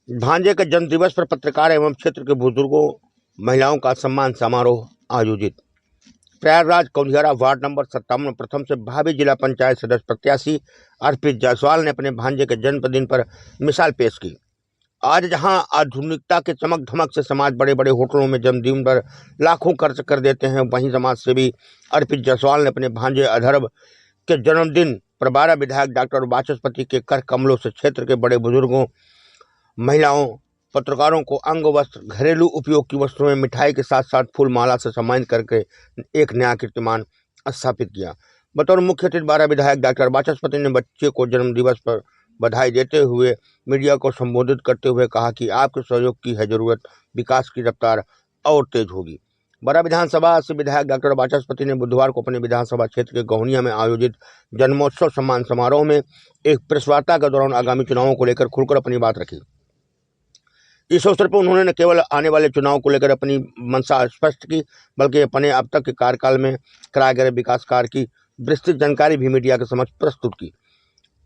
भांजे के जन्म दिवस पर पत्रकार एवं क्षेत्र के बुजुर्गों महिलाओं का सम्मान समारोह आयोजित। प्रयागराज कौंधियारा वार्ड नंबर 57 प्रथम से भावी जिला पंचायत सदस्य प्रत्याशी अर्पित जायसवाल ने अपने भांजे के जन्मदिन पर मिसाल पेश की। आज जहां आधुनिकता के चमक धमक से समाज बड़े बड़े होटलों में जन्मदिन पर लाखों खर्च कर देते हैं, वहीं समाज सेवी अर्पित जायसवाल ने अपने भांजे अधर्व के जन्मदिन पर 12 विधायक डॉक्टर वाचस्पति के कर कमलों से क्षेत्र के बड़े बुजुर्गों, महिलाओं, पत्रकारों को अंग वस्त्र, घरेलू उपयोग की वस्तुएं, मिठाई के साथ साथ फूल माला से सम्मानित करके एक नया कीर्तिमान स्थापित किया। बतौर मुख्य अतिथि 12 विधायक डॉक्टर वाचस्पति ने बच्चे को जन्म दिवस पर बधाई देते हुए मीडिया को संबोधित करते हुए कहा कि आपके सहयोग की है जरूरत, विकास की रफ्तार और तेज होगी। बड़ा विधानसभा से विधायक डॉक्टर वाचस्पति ने बुधवार को अपने विधानसभा क्षेत्र के गौनिया में आयोजित जन्मोत्सव सम्मान समारोह में एक प्रेस वार्ता के दौरान आगामी चुनावों को लेकर खुलकर अपनी बात रखी। इस अवसर पर उन्होंने न केवल आने वाले चुनाव को लेकर अपनी मंशा स्पष्ट की, बल्कि अपने अब तक के कार्यकाल में कराए गए विकास कार्य की विस्तृत जानकारी भी मीडिया के समक्ष प्रस्तुत की।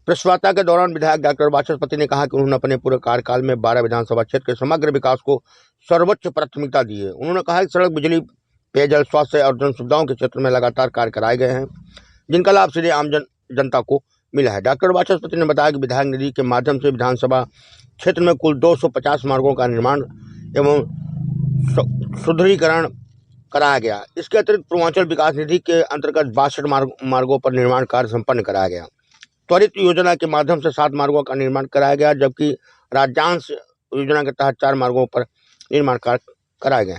प्रेस वार्ता के दौरान विधायक डॉक्टर वाचस्पति ने कहा कि उन्होंने अपने पूरे कार्यकाल में 12 विधानसभा क्षेत्र के समग्र विकास को सर्वोच्च प्राथमिकता दी है। उन्होंने कहा कि सड़क, बिजली, पेयजल, स्वास्थ्य और जन सुविधाओं के क्षेत्र में लगातार कार्य कराए गए हैं, जिनका लाभ सीधे आम जनता को मिला है। डॉक्टर वाचस्पति ने बताया कि विधायक निधि के माध्यम से विधानसभा क्षेत्र में कुल 250 मार्गों का निर्माण एवं सुदृढ़ीकरण कराया गया। इसके अतिरिक्त पूर्वांचल विकास निधि के अंतर्गत 62 मार्गों पर निर्माण कार्य संपन्न कराया गया। त्वरित योजना के माध्यम से 7 मार्गों का निर्माण कराया गया, जबकि राज्यांश योजना के तहत 4 मार्गों पर निर्माण कार्य कराए गए।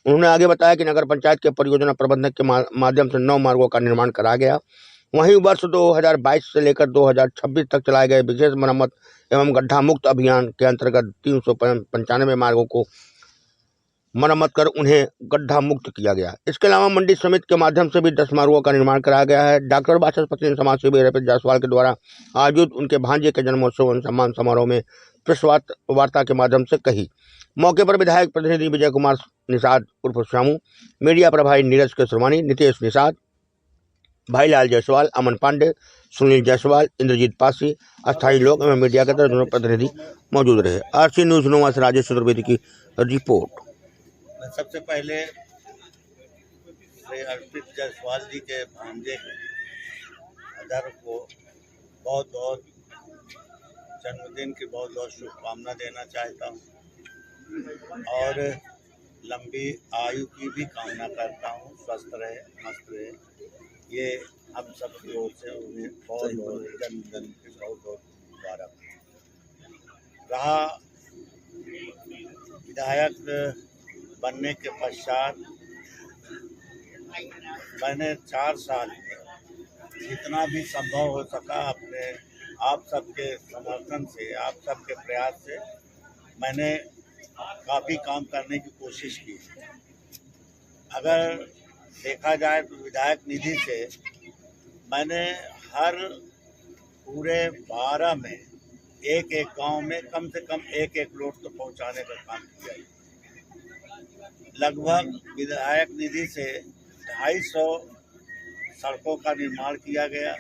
उन्होंने आगे बताया कि नगर पंचायत के परियोजना प्रबंधक के माध्यम से 9 मार्गों का निर्माण कराया गया। वहीं वर्ष 2022 से लेकर 2026 तक चलाए गए विशेष मरम्मत एवं गड्ढा मुक्त अभियान के अंतर्गत 395 मार्गों को मरम्मत कर उन्हें गड्ढा मुक्त किया गया। इसके अलावा मंडी समिति के माध्यम से भी 10 मार्गों का निर्माण कराया गया है। डॉक्टर वाचस्पति ने समाज सेवी अर्पित जायसवाल के द्वारा आयोजित उनके भांजे के जन्मोत्सव एवं सम्मान समारोह में प्रेस वार्ता के माध्यम से कही। मौके पर विधायक प्रतिनिधि विजय कुमार निषाद उर्फ श्यामू, मीडिया प्रभारी नीरज केसरवानी, नितेश निषाद, भाईलाल जायसवाल, अमन पांडे, सुनील जायसवाल, इंद्रजीत पासी, अस्थायी लोग एवं मीडिया के दोनों प्रतिनिधि मौजूद रहे। आरसी न्यूज नोवा से राजेश चतुर्वेदी की रिपोर्ट। सबसे पहले श्री अर्पित जायसवाल जी के भांजे अधर को बहुत बहुत जन्मदिन की बहुत बहुत शुभकामना देना चाहता हूँ और लंबी आयु की भी कामना करता हूँ। स्वस्थ रहे, मस्त रहे, ये हम सब की ओर से उन्हें बहुत बहुत जन्मदिन की बहुत बहुत मुबारक। रहा विधायक बनने के पश्चात मैंने 4 साल में जितना भी संभव हो सका अपने आप सबके समर्थन से, आप सबके प्रयास से मैंने काफ़ी काम करने की कोशिश की। अगर देखा जाए तो विधायक निधि से मैंने हर पूरे 12 में एक एक गांव में कम से कम एक लोड तो पहुंचाने का काम किया। लगभग विधायक निधि से 250 सड़कों का निर्माण किया गया।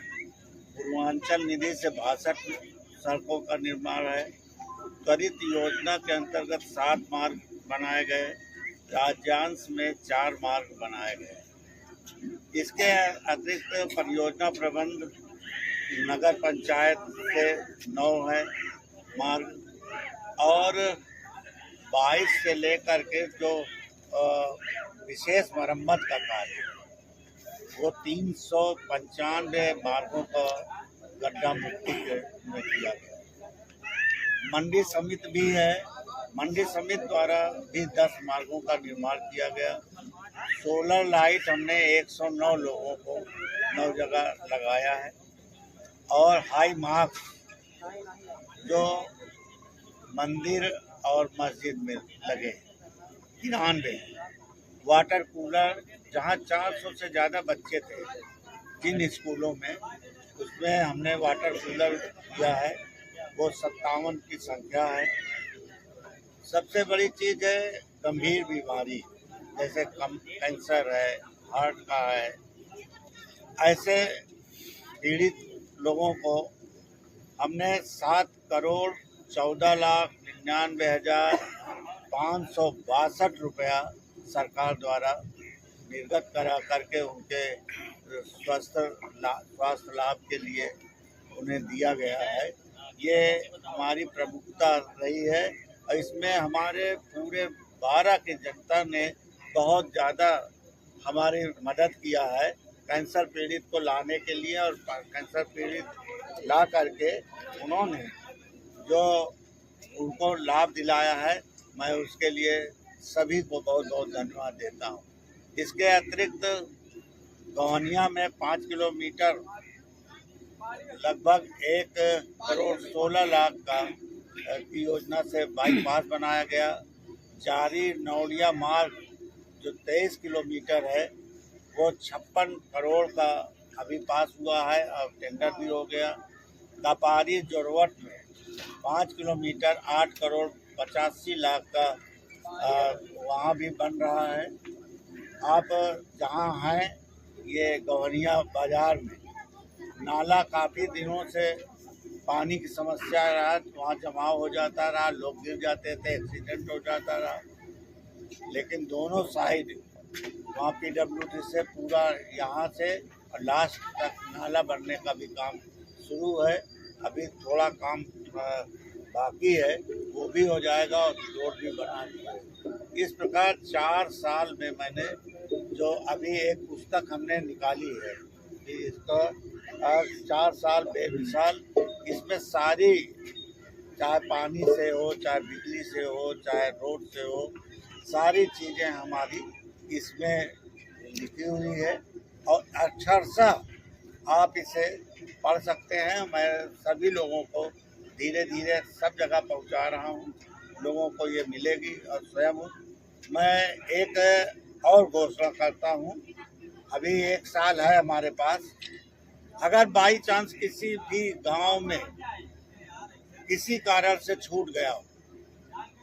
पूर्वांचल निधि से 62 सड़कों का निर्माण है। त्वरित योजना के अंतर्गत 7 मार्ग बनाए गए, राज्यांश में 4 मार्ग बनाए गए। इसके अतिरिक्त परियोजना प्रबंध नगर पंचायत से 9 है मार्ग और 22 से लेकर के जो विशेष मरम्मत का कार्य वो 395 मार्गों का गड्ढा मुक्ति में किया गया। मंडी समिति भी है, मंडी समिति द्वारा भी 10 मार्गों का निर्माण किया गया। सोलर लाइट हमने 109 लोगों को 9 जगह लगाया है और हाई मार्क्स जो मंदिर और मस्जिद में लगे 93। वाटर कूलर जहाँ 400 से ज़्यादा बच्चे थे जिन स्कूलों में, उसमें हमने वाटर कूलर दिया है, वो 57 की संख्या है। सबसे बड़ी चीज़ है गंभीर बीमारी जैसे कैंसर है, हार्ट का है, ऐसे पीड़ित लोगों को हमने 7 करोड़ 14 लाख 99,562 रुपया सरकार द्वारा निर्गत करा करके उनके स्वास्थ्य लाभ के लिए उन्हें दिया गया है। ये हमारी प्रमुखता रही है और इसमें हमारे पूरे 12 की जनता ने बहुत ज़्यादा हमारी मदद किया है कैंसर पीड़ित को लाने के लिए, और कैंसर पीड़ित ला करके उन्होंने जो उनको लाभ दिलाया है, मैं उसके लिए सभी को बहुत बहुत धन्यवाद देता हूँ। इसके अतिरिक्त गौहनिया में 5 किलोमीटर लगभग 1,16,00,000 का की योजना से बाईपास बनाया गया। जारी नौलिया मार्ग जो 23 किलोमीटर है वो 56 करोड़ का अभी पास हुआ है और टेंडर भी हो गया। कपारी जोरवट में 5 किलोमीटर 8 करोड़ 85 लाख का वहाँ भी बन रहा है। आप जहाँ हैं ये गौहनिया बाज़ार में नाला काफ़ी दिनों से पानी की समस्या रहा, वहाँ जमाव हो जाता रहा, लोग गिर जाते थे, एक्सीडेंट हो जाता रहा। लेकिन दोनों साइड वहाँ PWD से पूरा यहाँ से और लास्ट तक नाला बनने का भी काम शुरू है। अभी थोड़ा काम बाकी है, वो भी हो जाएगा और रोड भी बना दिया। इस प्रकार 4 साल में मैंने जो अभी एक पुस्तक हमने निकाली है कि इसका 4 साल बेमिसाल, इसमें सारी चाहे पानी से हो, चाहे बिजली से हो, चाहे रोड से हो, सारी चीज़ें हमारी इसमें लिखी हुई है और अक्षरशः आप इसे पढ़ सकते हैं। मैं सभी लोगों को धीरे धीरे सब जगह पहुंचा रहा हूं, लोगों को ये मिलेगी। और स्वयं मैं एक और घोषणा करता हूं, अभी 1 साल है हमारे पास, अगर बाई चांस किसी भी गांव में किसी कारण से छूट गया हो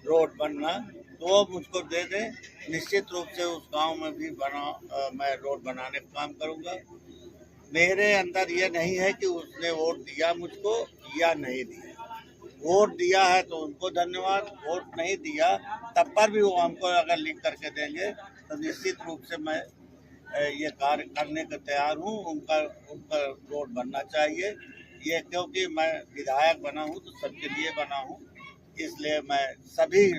रोड बनना, तो मुझको दे दें, निश्चित रूप से उस गांव में भी मैं रोड बनाने का काम करूंगा। मेरे अंदर ये नहीं है कि उसने वोट दिया मुझको या नहीं दिया। वोट दिया है तो उनको धन्यवाद, वोट नहीं दिया तब पर भी वो हमको अगर लिख करके देंगे तो निश्चित रूप से मैं ये कार्य करने को तैयार हूँ। उनका रोड बनना चाहिए। ये क्योंकि मैं विधायक बना हूँ तो सबके लिए बना हूँ, इसलिए मैं सभी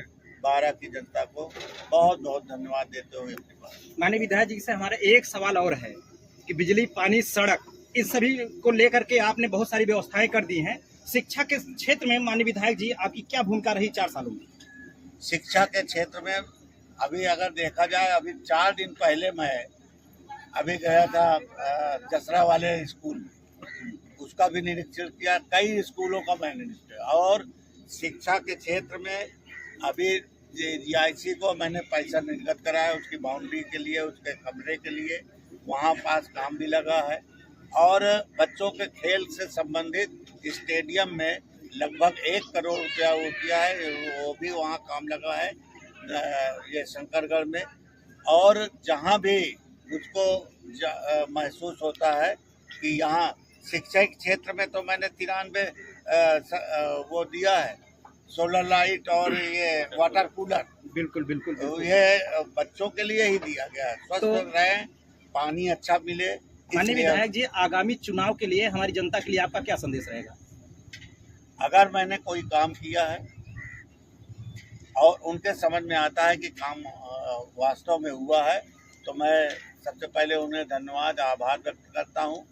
12 की जनता को बहुत बहुत धन्यवाद देते हुए अपनी बात। माननीय विधायक जी से हमारा एक सवाल और है कि बिजली, पानी, सड़क, इस सभी को लेकर के आपने बहुत सारी व्यवस्थाएं कर दी हैं। शिक्षा के क्षेत्र में माननीय विधायक जी आपकी क्या भूमिका रही 4 सालों में? शिक्षा के क्षेत्र में अभी अगर देखा जाए, अभी 4 दिन पहले मैं अभी गया था जसरा वाले स्कूल में, उसका भी निरीक्षण किया। कई स्कूलों का मैंने निरीक्षण किया। और शिक्षा के क्षेत्र में अभी GIC को मैंने पैसा निर्गत कराया, उसकी बाउंड्री के लिए, उसके कमरे के लिए, वहाँ पास काम भी लगा है। और बच्चों के खेल से संबंधित स्टेडियम में लगभग 1 करोड़ रुपया वो किया है, वो भी वहाँ काम लगा है ये शंकरगढ़ में। और जहाँ भी मुझको महसूस होता है कि यहाँ शिक्षक क्षेत्र में तो मैंने 93 वो दिया है, सोलर लाइट और ये वाटर कूलर। बिल्कुल बिल्कुल, बिल्कुल। ये बच्चों के लिए ही दिया गया है, स्वस्थ रहें, पानी अच्छा मिले। माननीय विधायक जी, आगामी चुनाव के लिए हमारी जनता के लिए आपका क्या संदेश रहेगा? अगर मैंने कोई काम किया है और उनके समझ में आता है कि काम वास्तव में हुआ है, तो मैं सबसे पहले उन्हें धन्यवाद, आभार व्यक्त करता हूं।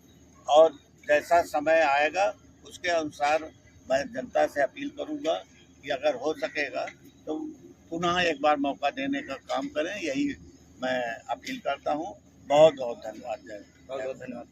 और जैसा समय आएगा उसके अनुसार मैं जनता से अपील करूंगा कि अगर हो सकेगा तो पुनः एक बार मौका देने का काम करें, यही मैं अपील करता हूं। बहुत बहुत धन्यवाद। बहुत बहुत धन्यवाद।